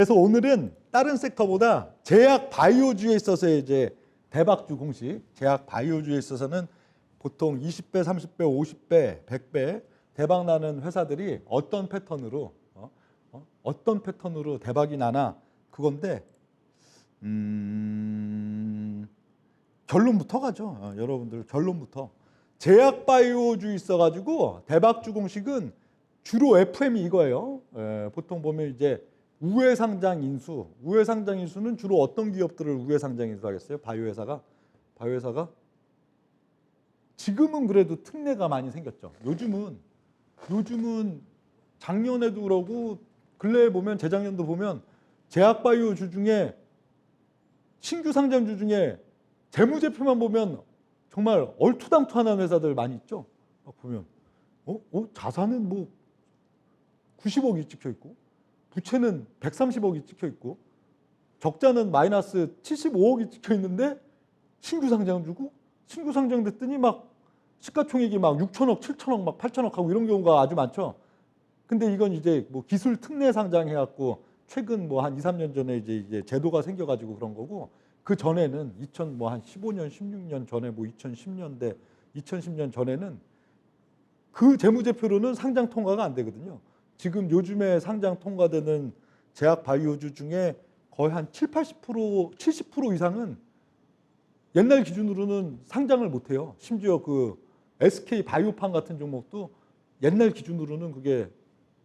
그래서 오늘은 다른 섹터보다 제약 바이오주에 있어서 이제 대박주 공식, 제약 바이오주에 있어서는 보통 20배, 30배, 50배, 100배 대박 나는 회사들이 어떤 패턴으로 대박이 나나 그건데 결론부터 가죠. 여러분들 결론부터. 제약 바이오주 있어가지고 대박주 공식은 주로 FM이 이거예요. 보통 보면 이제 우회 상장 인수, 우회 상장 인수는 주로 어떤 기업들을 우회 상장 인수하겠어요? 바이오회사가 지금은 그래도 특례가 많이 생겼죠. 요즘은 작년에도 그러고 근래에 보면 재작년도 보면 제약 바이오주 중에 신규 상장주 중에 재무제표만 보면 정말 얼토당토하는 회사들 많이 있죠. 막 보면 자산은 뭐 90억이 찍혀 있고 부채는 130억이 찍혀 있고 적자는 마이너스 75억이 찍혀 있는데 신규 상장주고 신규 상장됐더니 막 시가총액이 막 6천억, 7천억, 막 8천억 하고 이런 경우가 아주 많죠. 근데 이건 이제 뭐 기술 특례 상장해갖고 최근 뭐 한 2, 3년 전에 이제 제도가 생겨가지고 그런 거고 그 전에는 한 15년, 16년 전에 뭐 2010년 전에는 그 재무제표로는 상장 통과가 안 되거든요. 지금 요즘에 상장 통과되는 제약 바이오주 중에 거의 한 7, 80%, 70% 이상은 옛날 기준으로는 상장을 못 해요. 심지어 그 SK 바이오팜 같은 종목도 옛날 기준으로는 그게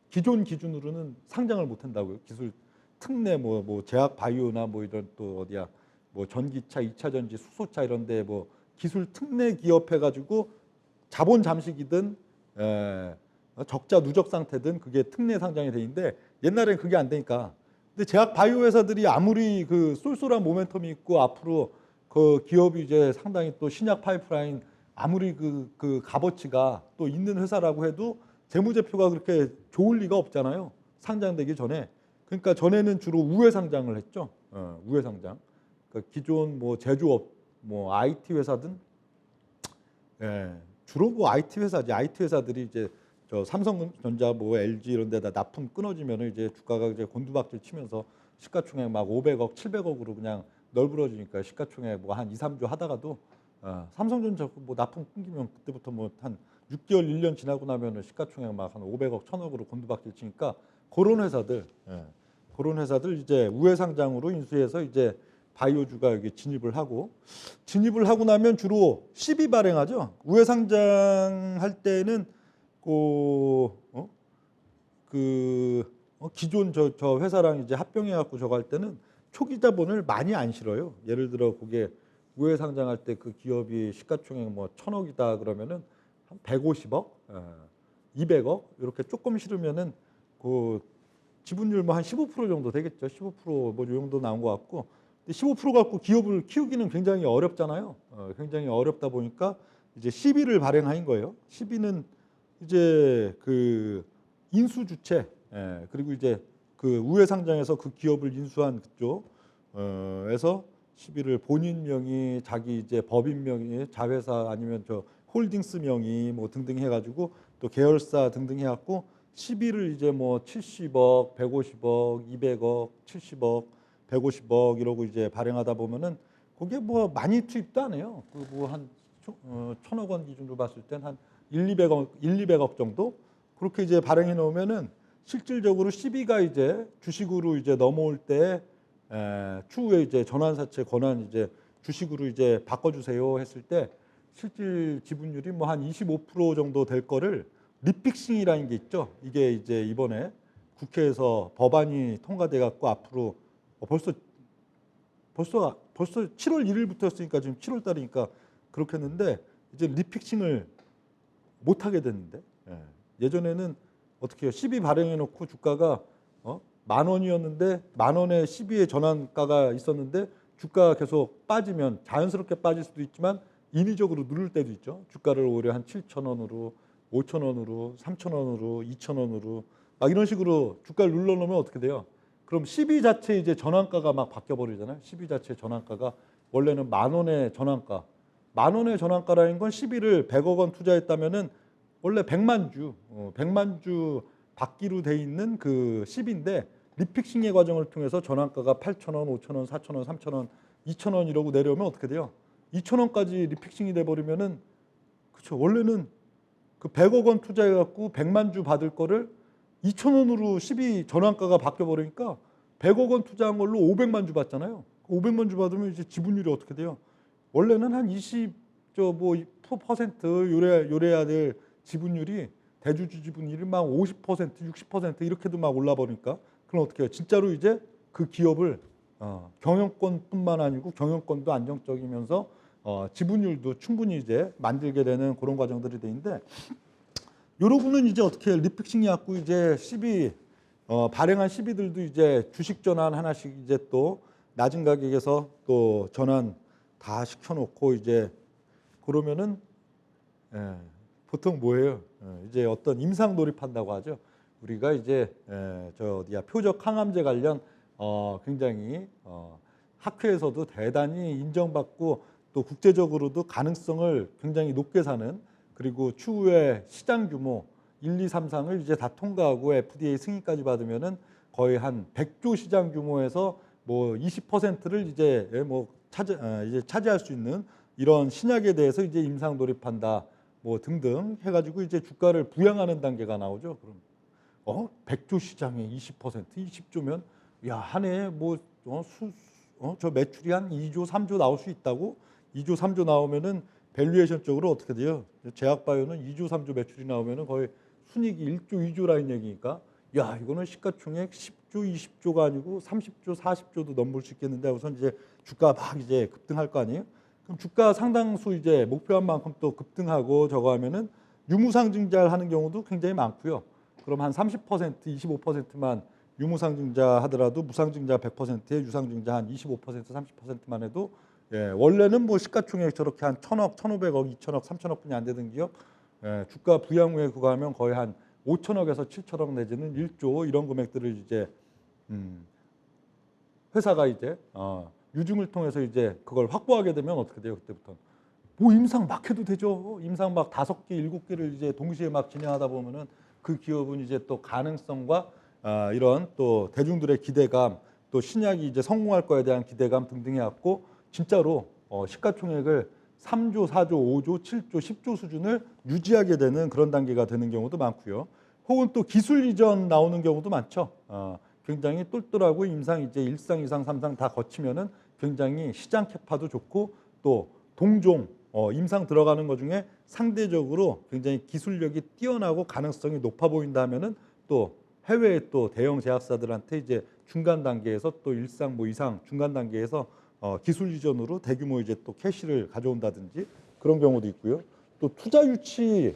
기존 기준으로는 상장을 못 한다고요. 기술 특례 뭐 제약 바이오나 뭐 이런 또 어디야 뭐 전기차, 2차 전지, 수소차 이런 데 뭐 기술 특례 기업 해 가지고 자본 잠식이든 적자 누적 상태든 그게 특례 상장이 돼 있는데 옛날엔 그게 안 되니까. 근데 제약 바이오 회사들이 아무리 그 쏠쏠한 모멘텀이 있고 앞으로 그 기업이 이제 상당히 또 신약 파이프라인 아무리 그 값어치가 또 있는 회사라고 해도 재무제표가 그렇게 좋을 리가 없잖아요. 상장되기 전에. 그러니까 전에는 주로 우회 상장을 했죠. 우회 상장. 그러니까 기존 뭐 제조업, 뭐 IT 회사든 주로 뭐 IT 회사지. IT 회사들이 이제 저 삼성전자, 뭐 LG 이런 데다 납품 끊어지면 이제 주가가 이제 곤두박질 치면서 시가총액 막 500억, 700억으로 그냥 널브러지니까 시가총액 뭐 한 2, 3조 하다가도 삼성전자 뭐 납품 끊기면 그때부터 뭐 한 6개월, 1년 지나고 나면은 시가총액 막 한 500억, 1000억으로 곤두박질 치니까 그런 회사들 이제 우회 상장으로 인수해서 이제 바이오주가 여기 진입을 하고 나면 주로 CB 발행하죠. 우회 상장할 때는 기존 저 회사랑 이제 합병해 갖고 저거 할 때는 초기 자본을 많이 안 실어요. 예를 들어 그게 우회 상장할 때 그 기업이 시가총액 뭐 1000억이다 그러면은 한 150억, 200억 이렇게 조금 실으면은 그 지분율 뭐 한 15% 정도 되겠죠. 15%뭐 이 정도 나온 것 같고 15% 갖고 기업을 키우기는 굉장히 어렵잖아요. 굉장히 어렵다 보니까 이제 CB를 발행한 거예요. CB는 이제 그 인수 주체, 그리고 이제 그 우회 상장에서 그 기업을 인수한 그쪽에서 CB를 본인 명의, 자기 이제 법인 명의, 자회사 아니면 저 홀딩스 명의 뭐 등등 해가지고 또 계열사 등등 해갖고 CB를 이제 뭐 70억, 150억, 200억, 70억, 150억 이러고 이제 발행하다 보면은 그게 뭐 많이 투입도 안 해요. 그 뭐 한 1000억 원 기준으로 봤을 땐 한 200억 정도 그렇게 이제 발행해 놓으면은 실질적으로 CB가 이제 주식으로 이제 넘어올 때 추후에 이제 전환사채 권한 이제 주식으로 이제 바꿔주세요 했을 때 실질 지분율이 뭐 한 25% 정도 될 거를 리픽싱이라는 게 있죠. 이게 이제 이번에 국회에서 법안이 통과돼 갖고 앞으로 벌써 7월 1일부터였으니까 지금 7월 달이니까 그렇게 했는데 이제 리픽싱을 못 하게 됐는데 예전에는 어떻게 해요? 12 발행해 놓고 주가가 10,000원이었는데 10,000원에 12의 전환가가 있었는데 주가가 계속 빠지면 자연스럽게 빠질 수도 있지만 인위적으로 누를 때도 있죠. 주가를 오히려 한 7,000원으로 5,000원으로 3,000원으로 2,000원으로 막 이런 식으로 주가를 눌러놓으면 어떻게 돼요? 그럼 12 자체 이제 전환가가 막 바뀌어 버리잖아요. 12 자체 전환가가 원래는 10,000원의 전환가, 10,000원의 전환가라는 건 12를 100억 원 투자했다면은 원래 100만 주 받기로 돼 있는 그 10인데 리픽싱의 과정을 통해서 전환가가 8,000원, 5,000원, 4,000원, 3,000원, 2,000원 이러고 내려오면 어떻게 돼요? 2,000원까지 리픽싱이 돼 버리면은 그렇죠. 원래는 그 100억 원 투자해 갖고 100만 주 받을 거를 2,000원으로 12 전환가가 바뀌어 버리니까 100억 원 투자한 걸로 500만 주 받잖아요. 500만 주 받으면 이제 지분율이 어떻게 돼요? 원래는 한 20% 요래야 될 지분율이 대주주 지분율이 막 50%, 60% 이렇게도 막 올라 버리니까 그럼 어떻게 해요? 진짜로 이제 그 기업을 경영권뿐만 아니고 경영권도 안정적이면서 지분율도 충분히 이제 만들게 되는 그런 과정들이 되는데 여러분은 이제 어떻게 해요? 리픽싱이 갖고 이제 발행한 CB들도 이제 주식 전환 하나씩 이제 또 낮은 가격에서 또 전환 다 시켜놓고 이제 그러면은 보통 뭐예요? 이제 어떤 임상 돌입한다고 하죠. 우리가 이제 표적 항암제 관련 굉장히 학회에서도 대단히 인정받고 또 국제적으로도 가능성을 굉장히 높게 사는 그리고 추후에 시장 규모 1, 2, 3, 4을 이제 다 통과하고 FDA 승인까지 받으면은 거의 한 100조 시장 규모에서 뭐 20%를 이제 차지할 수 있는 이런 신약에 대해서 이제 임상 돌입한다 뭐 등등 해가지고 이제 주가를 부양하는 단계가 나오죠. 그럼 100조 시장에 20%, 20조면 야 한 해에 저 매출이 한 2조, 3조 나올 수 있다고 2조, 3조 나오면은 밸류에이션적으로 어떻게 돼요? 제약바이오는 2조, 3조 매출이 나오면은 거의 순이익이 1조, 2조라는 얘기니까 야 이거는 시가총액 10조, 20조가 아니고 30조, 40조도 넘을 수 있겠는데 우선 이제 주가 막 이제 급등할 거 아니에요? 그럼 주가 상당수 이제 목표한 만큼 또 급등하고 저거 하면은 유무상증자를 하는 경우도 굉장히 많고요. 그럼 한 30%, 25%만 유무상증자 하더라도 무상증자 100%에 유상증자 한 25%, 30%만 해도 원래는 뭐 시가총액 저렇게 한 1,000억, 1,500억, 2,000억, 3,000억뿐이 안 되던 기업 주가 부양 후에 그거 하면 거의 한 5,000억에서 7,000억 내지는 1조 이런 금액들을 이제 회사가 이제 유증을 통해서 이제 그걸 확보하게 되면 어떻게 돼요? 그때부터 뭐 임상 막 해도 되죠. 임상 막 5개, 7개를 이제 동시에 막 진행하다 보면은 그 기업은 이제 또 가능성과 이런 또 대중들의 기대감, 또 신약이 이제 성공할 거에 대한 기대감 등등 해갖고 진짜로 시가총액을 3조, 4조, 5조, 7조, 10조 수준을 유지하게 되는 그런 단계가 되는 경우도 많고요. 혹은 또 기술 이전 나오는 경우도 많죠. 굉장히 똘똘하고 임상 이제 1상, 2상, 3상 다 거치면은 굉장히 시장 캐파도 좋고 또 동종 임상 들어가는 것 중에 상대적으로 굉장히 기술력이 뛰어나고 가능성이 높아 보인다 하면은 또 해외의 또 대형 제약사들한테 이제 중간 단계에서 또 1상 뭐 2상 중간 단계에서 기술 이전으로 대규모 이제 또 캐시를 가져온다든지 그런 경우도 있고요. 또 투자 유치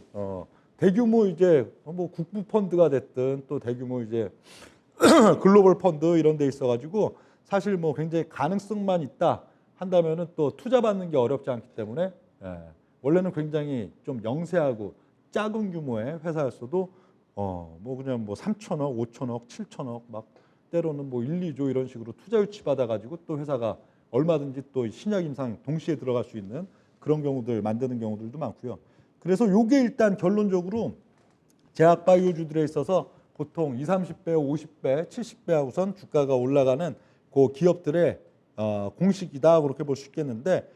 대규모 이제 뭐 국부 펀드가 됐든 또 대규모 이제 글로벌 펀드 이런 데 있어 가지고 사실 뭐 굉장히 가능성만 있다 한다면은 또 투자 받는 게 어렵지 않기 때문에 원래는 굉장히 좀 영세하고 작은 규모의 회사였어도 뭐 그냥 뭐 3천억, 5천억, 7천억 막 때로는 뭐 1, 2조 이런 식으로 투자 유치 받아 가지고 또 회사가 얼마든지 또 신약 임상 동시에 들어갈 수 있는 그런 경우들 만드는 경우들도 많고요. 그래서 요게 일단 결론적으로 제약바이오주들에 있어서 보통 20, 30배, 50배, 70배 우선 주가가 올라가는 그 기업들의 공식이다 그렇게 볼 수 있겠는데